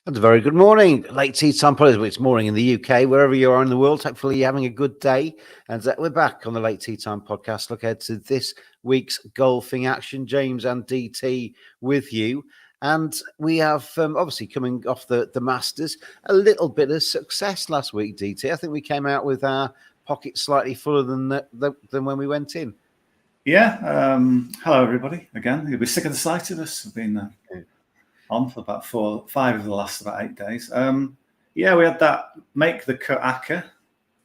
And a very good morning, late tea time. It's morning in the UK, wherever you are in the world. Hopefully, you're having a good day. And we're back on the Late Tea Time podcast. Look ahead to this week's golfing action. James and DT with you. And we have obviously coming off the Masters, a little bit of success last week, DT. I think we came out with our pockets slightly fuller than when we went in. Yeah. Hello, everybody. Again, you'll be sick of the sight of us. We've been on for about 5 of the last about 8 days. We had that make the cut ACCA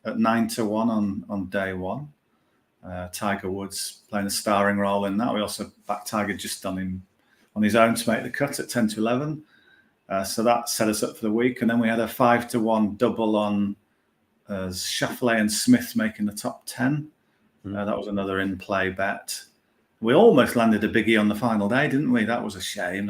at 9-1 on day one. Tiger Woods playing a starring role in that. We also backed Tiger just on his own to make the cut at 10-11. So that set us up for the week. And then we had a 5-1 double on Schauffele and Smith making the top 10. That was another in-play bet. We almost landed a biggie on the final day, didn't we? That was a shame.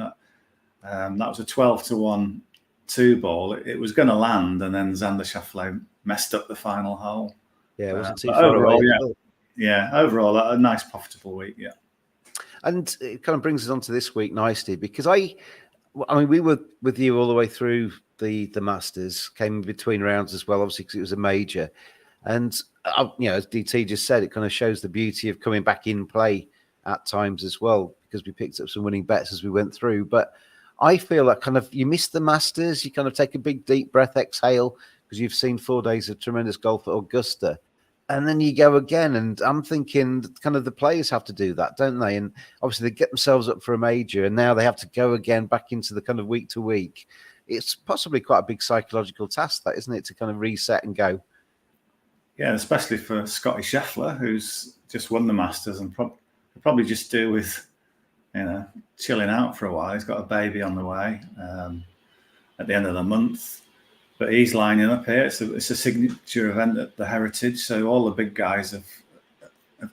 That was a 12-1 2-ball. It was going to land, and then Xander Schauffele messed up the final hole. Yeah, it wasn't too far overall, away. Overall, a nice profitable week. Yeah, and it kind of brings us on to this week nicely because I mean, we were with you all the way through the Masters, came in between rounds as well, obviously because it was a major, and as DT just said, it kind of shows the beauty of coming back in play at times as well because we picked up some winning bets as we went through, but. I feel like kind of you miss the Masters, you kind of take a big deep breath, exhale, because you've seen 4 days of tremendous golf at Augusta. And then you go again. And I'm thinking kind of the players have to do that, don't they? And obviously they get themselves up for a major and now they have to go again back into the kind of week to week. It's possibly quite a big psychological task, that, isn't it, to kind of reset and go? Yeah, especially for Scotty Scheffler, who's just won the Masters and probably just do with chilling out for a while. He's got a baby on the way at the end of the month, but he's lining up here. It's a signature event at the Heritage, so all the big guys have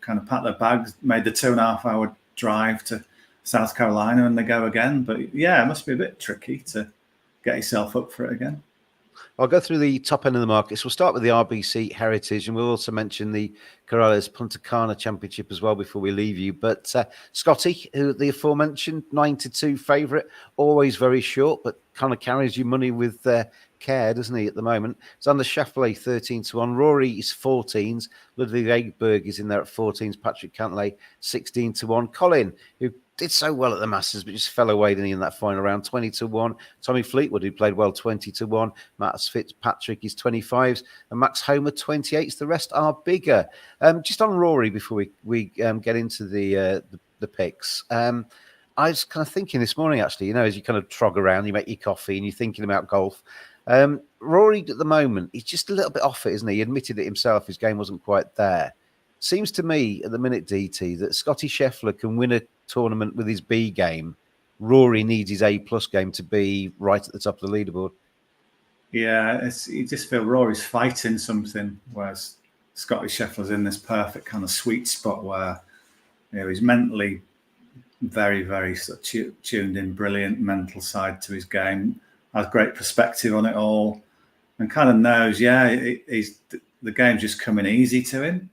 kind of packed their bags, made the 2.5-hour drive to South Carolina, and they go again. But yeah, it must be a bit tricky to get yourself up for it again. I'll go through the top end of the markets. We'll start with the RBC Heritage, and we'll also mention the Corrales Puntacana Championship as well before we leave you. But Scotty, who the aforementioned 9-2 favourite, always very short, but kind of carries you money with care, doesn't he, at the moment? Xander Schauffele 13-1. Rory is 14s. Ludwig Eggberg is in there at 14s. Patrick Cantlay 16-1. Colin, who did so well at the Masters, but just fell away, didn't he, in that final round, 20-1. Tommy Fleetwood, who played well, 20-1. Matt Fitzpatrick is 25s, and Max Homer 28s. The rest are bigger. Just on Rory before we get into the picks. I was kind of thinking this morning, actually, as you kind of trog around, you make your coffee, and you're thinking about golf. Rory at the moment, he's just a little bit off it, isn't he? He admitted it himself. His game wasn't quite there. Seems to me at the minute, DT, that Scotty Scheffler can win a tournament with his B game. Rory needs his A+ game to be right at the top of the leaderboard. Yeah, you just feel Rory's fighting something, whereas Scotty Scheffler's in this perfect kind of sweet spot where he's mentally very, very sort of tuned in, brilliant mental side to his game, has great perspective on it all, and kind of knows, the game's just coming easy to him.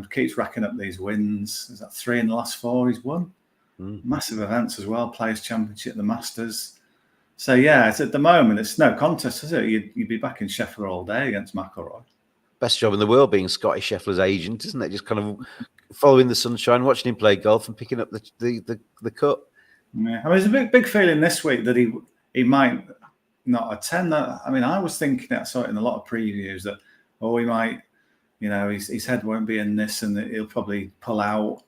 Keeps racking up these wins. Is that 3 in the last 4 he's won? Massive events as well, Players' Championship, the Masters. So yeah, at the moment it's no contest, is it? You'd be backing Scheffler all day against McIlroy. Best job in the world being Scotty Scheffler's agent, isn't it? Just kind of following the sunshine, watching him play golf, and picking up the cut. Yeah, I mean, there's a big feeling this week that he might not attend that. I mean, I was thinking, I saw it in a lot of previews that he might. His head won't be in this, and he'll probably pull out.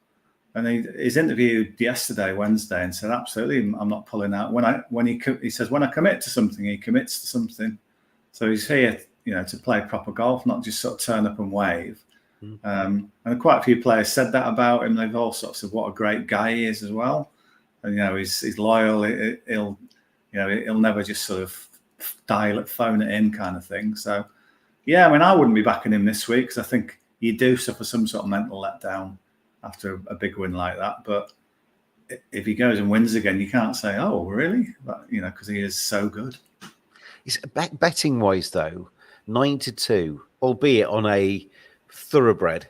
And he's interviewed yesterday, Wednesday, and said, "Absolutely, I'm not pulling out." He says, "When I commit to something, he commits to something." So he's here, to play proper golf, not just sort of turn up and wave. And quite a few players said that about him. They've all sort of said what a great guy he is as well. and he's loyal. He'll never just sort of phone it in kind of thing. So yeah, I mean, I wouldn't be backing him this week because I think you do suffer some sort of mental letdown after a big win like that. But if he goes and wins again, you can't say, "Oh, really?" But, because he is so good. It's betting wise though, 9-2, albeit on a thoroughbred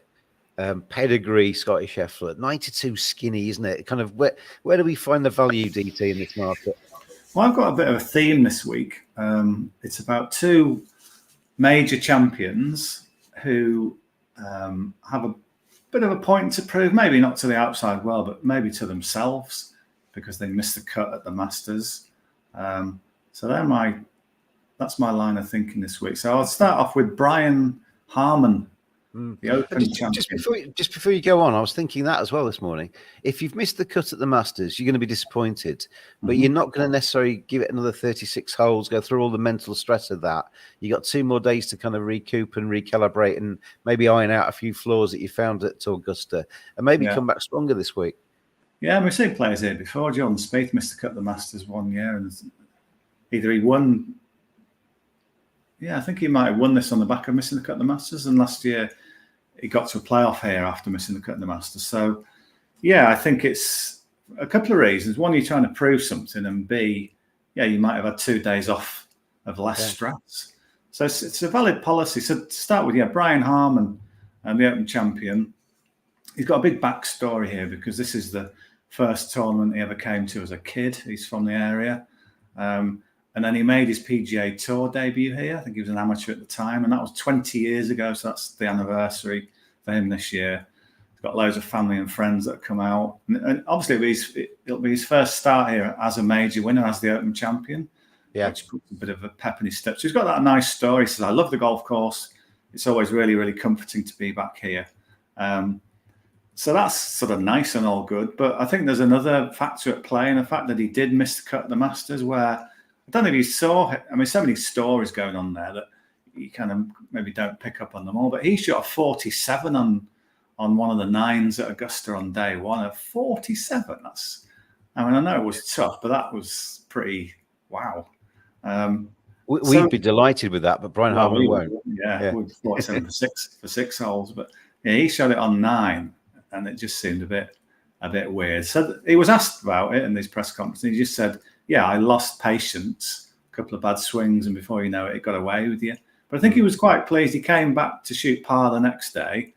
pedigree Scottish effort. 9-2 skinny, isn't it? Kind of where do we find the value, DT, in this market? Well, I've got a bit of a theme this week. It's about two major champions who have a bit of a point to prove, maybe not to the outside world, but maybe to themselves because they missed the cut at the Masters. So that's my line of thinking this week. So I'll start off with Brian Harman, the Open champion. Just before you go on, I was thinking that as well this morning. If you've missed the cut at the Masters, you're going to be disappointed, but you're not going to necessarily give it another 36 holes, go through all the mental stress of that. You got 2 more days to kind of recoup and recalibrate and maybe iron out a few flaws that you found at Augusta and maybe come back stronger this week. Yeah, we've seen players here before. Jordan Spieth missed the cut at the Masters one year and either he won. Yeah, I think he might have won this on the back of missing the cut at the Masters. And last year, he got to a playoff here after missing the cut at the Masters. So, yeah, I think it's a couple of reasons. One, you're trying to prove something. And B, you might have had 2 days off of less stress. So it's a valid policy. So to start with, Brian Harman, the Open champion. He's got a big backstory here because this is the first tournament he ever came to as a kid. He's from the area. And then he made his PGA Tour debut here. I think he was an amateur at the time. And that was 20 years ago. So that's the anniversary for him this year. He's got loads of family and friends that have come out. And obviously, it'll be his first start here as a major winner, as the Open champion. Yeah. Which puts a bit of a pep in his step. So he's got that nice story. He says, I love the golf course. It's always really, really comforting to be back here. So that's sort of nice and all good. But I think there's another factor at play. And the fact that he did miss the cut at the Masters where... I don't know if you saw it. I mean, so many stories going on there that you kind of maybe don't pick up on them all. But he shot a 47 on one of the 9s at Augusta on day one. A 47. I know it was tough, but that was pretty wow. We'd be delighted with that, but Brian Harman won't. Yeah. We'd 47 for 6 holes, but he shot it on 9, and it just seemed a bit weird. So he was asked about it in this press conference, and he just said, "Yeah, I lost patience, a couple of bad swings, and before you know it, it got away with you." But I think he was quite pleased. He came back to shoot par the next day.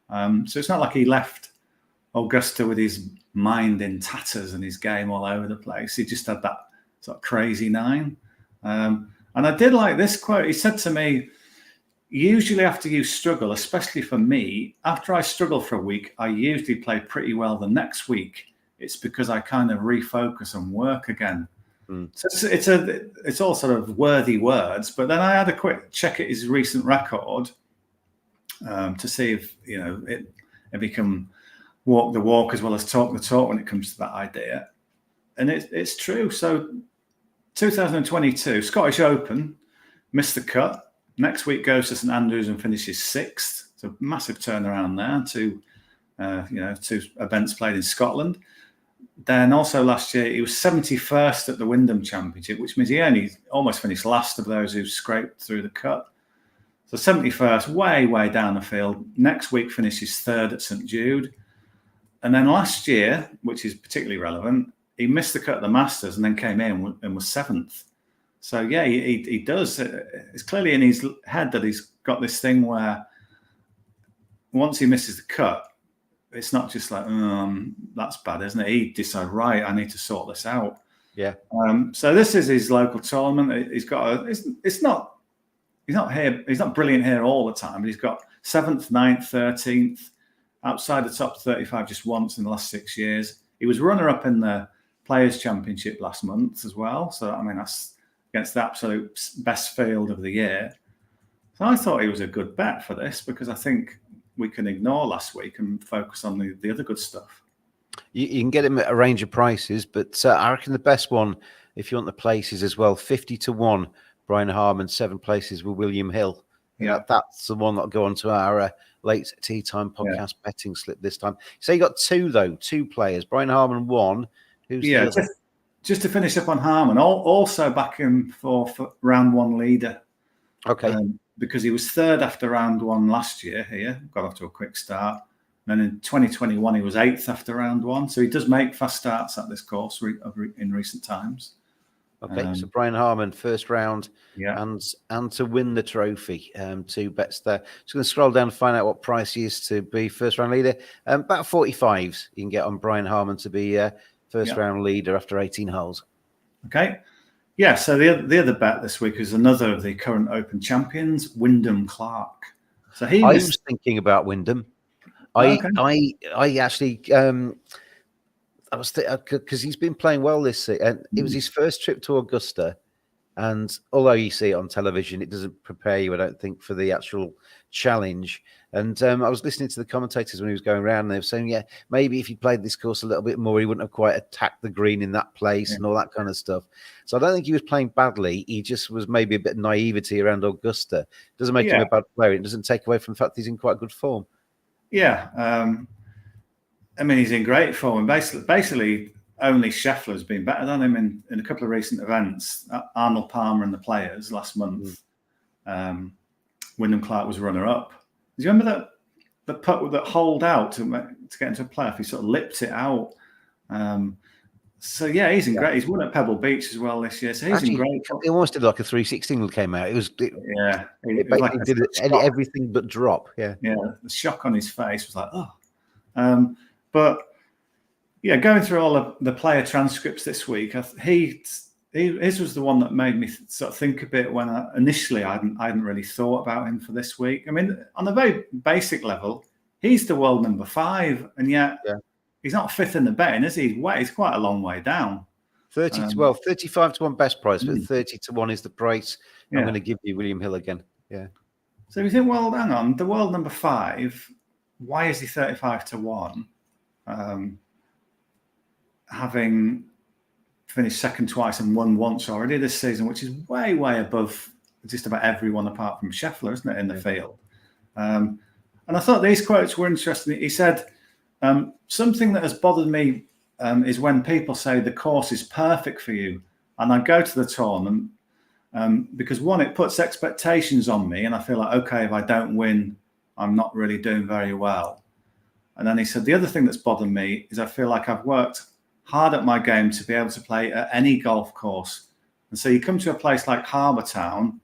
So it's not like he left Augusta with his mind in tatters and his game all over the place. He just had that sort of crazy 9. And I did like this quote. He said to me, usually after you struggle, especially for me, after I struggle for a week, I usually play pretty well the next week. It's because I kind of refocus and work again. So it's all sort of worthy words. But then I had a quick check at his recent record to see if he can walk the walk as well as talk the talk when it comes to that idea. And it's true. So 2022 Scottish Open, missed the cut. Next week goes to St Andrews and finishes 6th. It's a massive turnaround there. 2 events played in Scotland. Then also last year, he was 71st at the Wyndham Championship, which means he only almost finished last of those who scraped through the cut. So 71st, way, way down the field. Next week finishes 3rd at St Jude. And then last year, which is particularly relevant, he missed the cut at the Masters and then came in and was 7th. So, yeah, he does. It's clearly in his head that he's got this thing where once he misses the cut, it's not just like, that's bad, isn't it? He decides, right, I need to sort this out. Yeah. So this is his local tournament. He's got he's not here. He's not brilliant here all the time, but he's got 7th, 9th, 13th, outside the top 35 just once in the last 6 years. He was runner-up in the Players' Championship last month as well. So, I mean, that's against the absolute best field of the year. So I thought he was a good bet for this because I think we can ignore last week and focus on the other good stuff. You can get him at a range of prices, but I reckon the best one, if you want the places as well, 50-1, Brian Harman, 7 places with William Hill. Yeah, that's the one that'll go on to our late tea time podcast betting slip this time. So you got 2 players. Brian Harman 1, Who's Yeah, the other? just to finish up on Harman, also back in for round one leader. Okay. Because he was third after round one last year here, got off to a quick start. And then in 2021, he was eighth after round one. So he does make fast starts at this course in recent times. Okay, so Brian Harman, first round, Yeah. and to win the trophy, 2 bets there. Just going to scroll down and find out what price he is to be first round leader. About 45s you can get on Brian Harman to be first round leader after 18 holes. Okay. Yeah, so the other bet this week is another of the current Open champions, Wyndham Clark. So I was thinking about Wyndham. I actually I was because he's been playing well this season, and it was his first trip to Augusta. And although you see it on television, it doesn't prepare you, I don't think, for the actual challenge. And I was listening to the commentators when he was going around, and they were saying, yeah, maybe if he played this course a little bit more, he wouldn't have quite attacked the green in that place and all that kind of stuff. So I don't think he was playing badly. He just was maybe a bit of naivety around Augusta. It doesn't make him a bad player. It doesn't take away from the fact that he's in quite good form. Yeah. I mean, he's in great form. Basically, only Scheffler's been better than him in a couple of recent events. Arnold Palmer and the Players last month. Wyndham Clark was runner-up. Do you remember the putt that holed out to get into a playoff? He sort of lipped it out. So yeah, he's in great. He's won at Pebble Beach as well this year. So he's in great. It almost did like a 360 that came out. It did everything but drop. Yeah. The shock on his face was like, oh. But yeah, going through all of the player transcripts this week, his was the one that made me sort of think a bit when I hadn't really thought about him for this week. I mean, on a very basic level, he's the world number 5, and yet he's not 5th in the betting, is he? He's quite a long way down. 35 to 1 best price, but 30 to 1 is the price. I'm going to give you William Hill again. Yeah. So you think, well, hang on, the world number 5, why is he 35 to 1? Having finished second twice and won once already this season, which is way, way above just about everyone apart from Scheffler, isn't it, in the field? And I thought these quotes were interesting. He said, something that has bothered me is when people say the course is perfect for you. And I go to the tournament because, one, it puts expectations on me. And I feel like, okay, if I don't win, I'm not really doing very well. And then he said, the other thing that's bothered me is I feel like I've worked hard at my game to be able to play at any golf course. And so you come to a place like Harbour Town,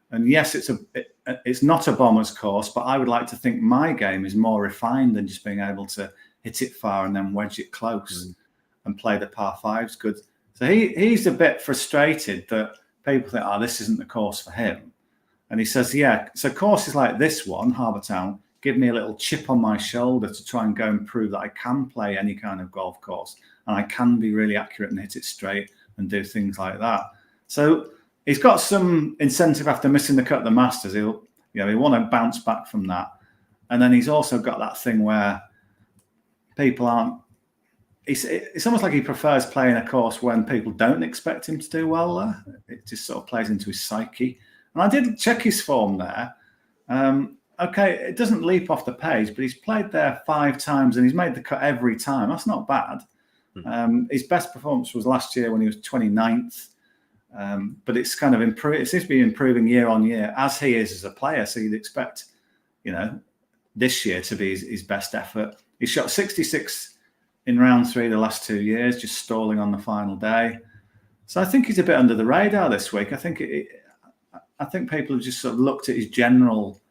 and yes, it's not a bomber's course, but I would like to think my game is more refined than just being able to hit it far and then wedge it close and play the par 5s good. So he's a bit frustrated that people think, oh, this isn't the course for him. And he says, yeah, so courses like this one, Harbour Town, give me a little chip on my shoulder to try and go and prove that I can play any kind of golf course and I can be really accurate and hit it straight and do things like that. So he's got some incentive after missing the cut at the Masters. He want to bounce back from that. And then he's also got that thing where people aren't. It's almost like he prefers playing a course when people don't expect him to do well there. It just sort of plays into his psyche. And I did check his form there. Okay, it doesn't leap off the page, but he's played there 5 times and he's made the cut every time. That's not bad. His best performance was last year when he was 29th. But it's kind of improved. It seems to be improving year on year as he is as a player. So you'd expect, this year to be his best effort. He shot 66 in round 3 the last 2 years, just stalling on the final day. So I think he's a bit under the radar this week. I think people have just sort of looked at his general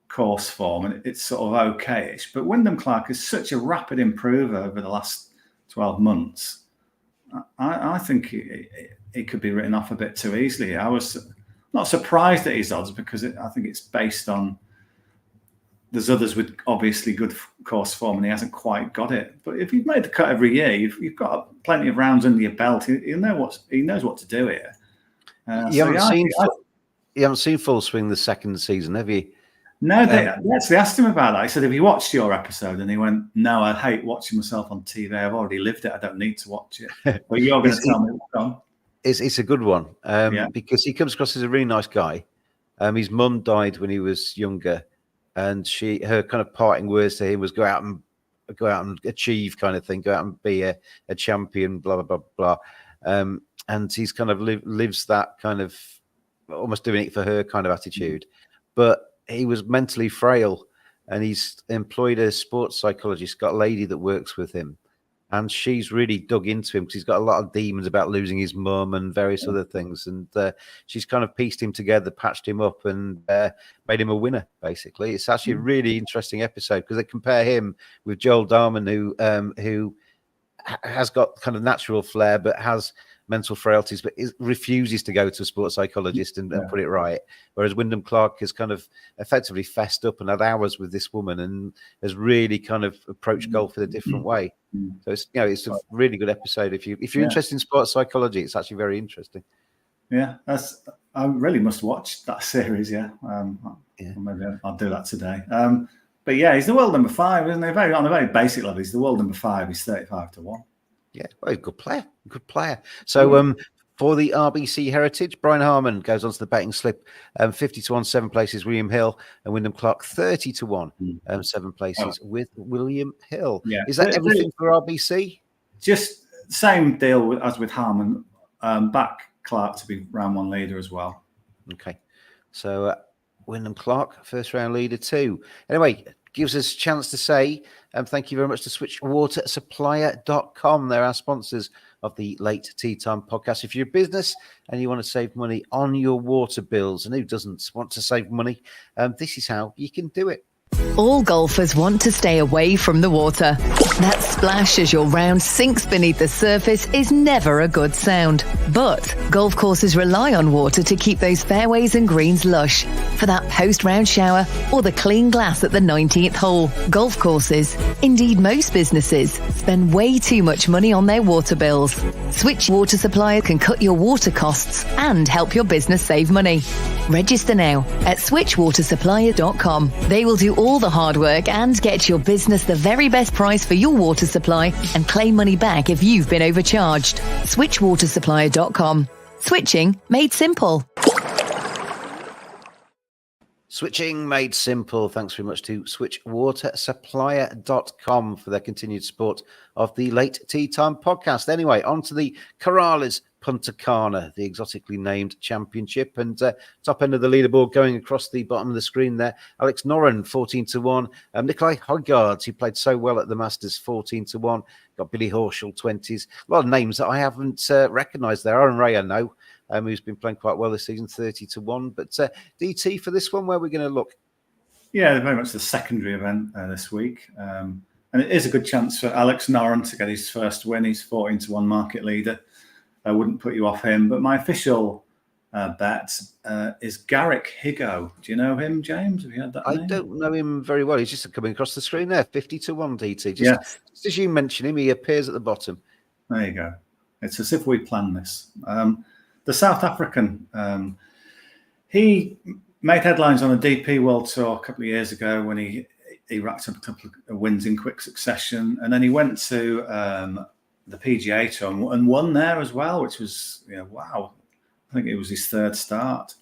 course form and it's sort of okay-ish. But Wyndham Clark is such a rapid improver over the last 12 months. I think he could be written off a bit too easily. I was not surprised at his odds because I think it's based on there's others with obviously good course form and he hasn't quite got it. But if you've made the cut every year, you've got plenty of rounds under your belt. He knows what to do here. You haven't seen Full Swing the second season, have you? No, they actually asked him about that. I said, have you watched your episode? And he went, no, I hate watching myself on TV. I've already lived it. I don't need to watch it. But you're going to tell me what's on. It's a good one because he comes across as a really nice guy. His mum died when he was younger, and her kind of parting words to him was go out and go out and achieve kind of thing, go out and be a champion, blah, blah, blah, blah. And he's kind of lives that kind of almost doing it for her kind of attitude. But he was mentally frail, and he's employed a sports psychologist, got a lady that works with him. And she's really dug into him because he's got a lot of demons about losing his mum and various other things. And she's kind of pieced him together, patched him up, and made him a winner, basically. It's actually a really interesting episode because they compare him with Joel Darman, who has got kind of natural flair but has mental frailties, but refuses to go to a sports psychologist and put it right. Whereas Wyndham Clark has kind of effectively fessed up and had hours with this woman and has really kind of approached golf in a different way. So it's a really good episode. If you're interested in sports psychology, it's actually very interesting. Yeah, I really must watch that series. Yeah, maybe I'll do that today. But yeah, he's the world number 5, isn't he? On a very basic level, he's the world number 5. He's 35-1. Yeah, well, good player. So for the RBC Heritage, Brian Harman goes onto the betting slip, 50-1, 7 places, William Hill, and Wyndham Clark 30-1, 7 places with William Hill. Yeah. Is that everything for RBC? Just same deal as with Harman, back Clark to be round 1 leader as well. Okay, so Wyndham Clark, first round leader too. Anyway, gives us a chance to say thank you very much to switchwatersupplier.com. They're our sponsors of the Late Tea Time podcast. If you're a business and you want to save money on your water bills, and who doesn't want to save money, this is how you can do it. All golfers want to stay away from the water. That splash as your round sinks beneath the surface is never a good sound. But golf courses rely on water to keep those fairways and greens lush. For that post-round shower or the clean glass at the 19th hole. Golf courses, indeed most businesses, spend way too much money on their water bills. Switch Water Supplier can cut your water costs and help your business save money. Register now at switchwatersupplier.com. They will do all the hard work and get your business the very best price for your water supply and claim money back if you've been overcharged. Switchwatersupplier.com. Switching made simple. Switching made simple. Thanks very much to switchwatersupplier.com for their continued support of the Late Tea Time podcast. Anyway, on to the Corrales Puntacana, the exotically named championship, and top end of the leaderboard going across the bottom of the screen there. Alex Noren, 14-1. Nikolai Højgaard, who played so well at the Masters, 14-1. Got Billy Horschel, 20s. A lot of names that I haven't recognised there. Aaron Ray, I know, who's been playing quite well this season, 30-1. But DT, for this one, where are we going to look? Yeah, very much the secondary event this week. And it is a good chance for Alex Noren to get his first win. He's 14-1 market leader. I wouldn't put you off him. But my official bet is Garrick Higo. Do you know him, James? Have you heard that name? I don't know him very well. He's just coming across the screen there, 50-1 DT. Just as you mention him, he appears at the bottom. There you go. It's as if we planned this. The South African, he made headlines on a DP World Tour a couple of years ago when he racked up a couple of wins in quick succession. And then he went to the PGA Tour and won there as well, which was, wow. I think it was his 3rd start.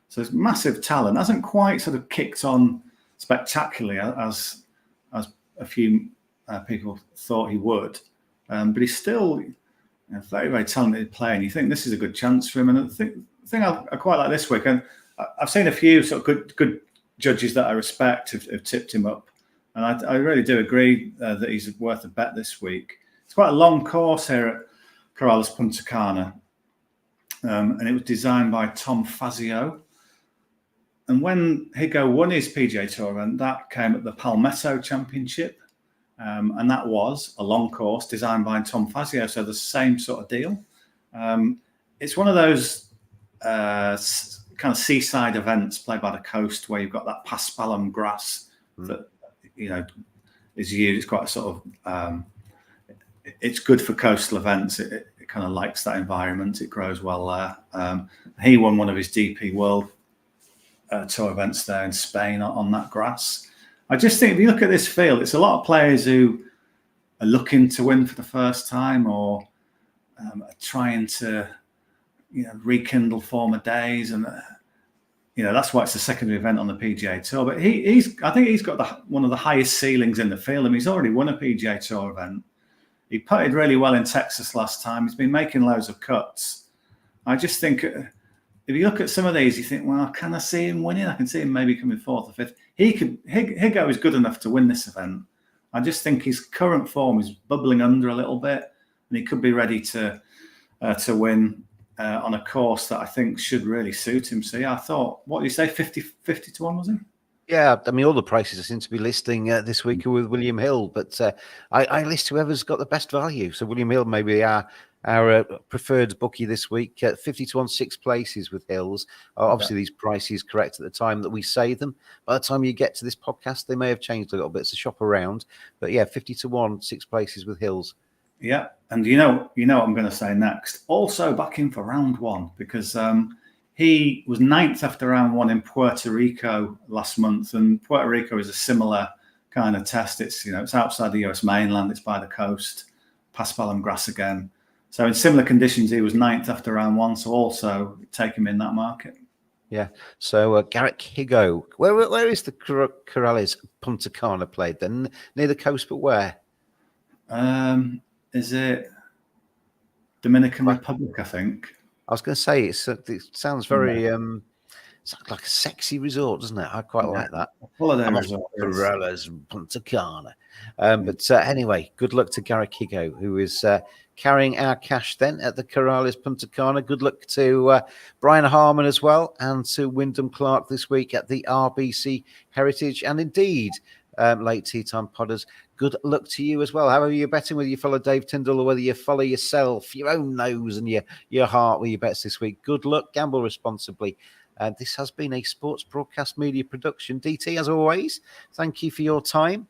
So it's massive talent. Hasn't quite sort of kicked on spectacularly as a few people thought he would. But he's still a very, very talented player. And you think this is a good chance for him. And the thing I quite like this week, and I've seen a few sort of good judges that I respect have tipped him up. And I really do agree that he's worth a bet this week. It's quite a long course here at Corrales Puntacana. And it was designed by Tom Fazio. And when Higo won his PGA Tour event, that came at the Palmetto Championship. And that was a long course designed by Tom Fazio. So the same sort of deal. It's one of those kind of seaside events played by the coast where you've got that paspalum grass that, is used. It's quite a sort of... it's good for coastal events. It kind of likes that environment. It grows well there. He won one of his DP World Tour events there in Spain on that grass. I just think if you look at this field, it's a lot of players who are looking to win for the first time or are trying to rekindle former days. And that's why it's a secondary event on the PGA Tour. But I think he's got one of the highest ceilings in the field. I mean, he's already won a PGA Tour event. He putted really well in Texas last time. He's been making loads of cuts. I just think if you look at some of these, you think, well, can I see him winning? I can see him maybe coming fourth or fifth. Higo is good enough to win this event. I just think his current form is bubbling under a little bit, and he could be ready to win on a course that I think should really suit him. So, yeah, I thought, what did you say, 50 to 1, was it? Yeah, I mean, all the prices seem to be listing this week with William Hill, but I list whoever's got the best value. So William Hill may be our preferred bookie this week. 50 to 1, 6 places with Hills. Obviously, these prices correct at the time that we say them. By the time you get to this podcast, they may have changed a little bit. So shop around. But yeah, 50 to 1, 6 places with Hills. Yeah, and you know what I'm going to say next. Also back in for round 1 because he was 9th after round 1 in Puerto Rico last month, and Puerto Rico is a similar kind of test. It's it's outside the US mainland. It's by the coast, Paspalum grass again. So in similar conditions, he was 9th after round 1. So also take him in that market. Yeah. So Garrick Higo, where is the Corrales Puntacana played then? Near the coast, but where? Is it Dominican Republic? I think. I was going to say it sounds very it's like a sexy resort, doesn't it? I quite like that. Holiday resort. Corrales Puntacana. But anyway, good luck to Garrick Higo, who is carrying our cash then at the Corrales Puntacana. Good luck to Brian Harmon as well, and to Wyndham Clark this week at the RBC Heritage. And indeed, late tea time podders, good luck to you as well. However you're betting, whether you follow Dave Tindall or whether you follow yourself, your own nose and your heart with your bets this week. Good luck, gamble responsibly. This has been a sports broadcast media production. DT, as always, thank you for your time.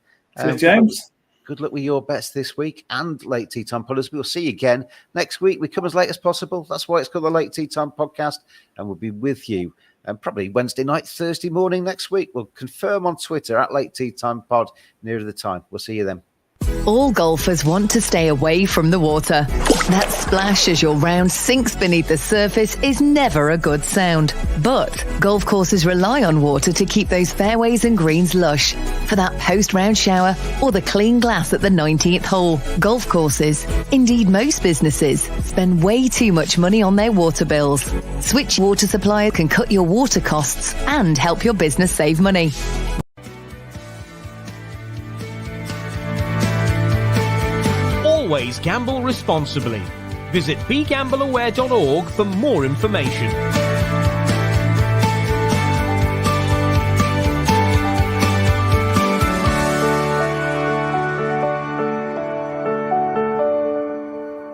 James. Good luck with your bets this week and Late Tea Time Podders. We'll see you again next week. We come as late as possible. That's why it's called the Late Tea Time Podcast, and we'll be with you probably Wednesday night, Thursday morning next week. We'll confirm on Twitter at Late Tea Time Pod nearer the time. We'll see you then. All golfers want to stay away from the water. That splash as your round sinks beneath the surface is never a good sound. But golf courses rely on water to keep those fairways and greens lush. For that post-round shower or the clean glass at the 19th hole. Golf courses, indeed most businesses, spend way too much money on their water bills. Switch water supplier can cut your water costs and help your business save money. Always gamble responsibly. Visit begambleaware.org for more information.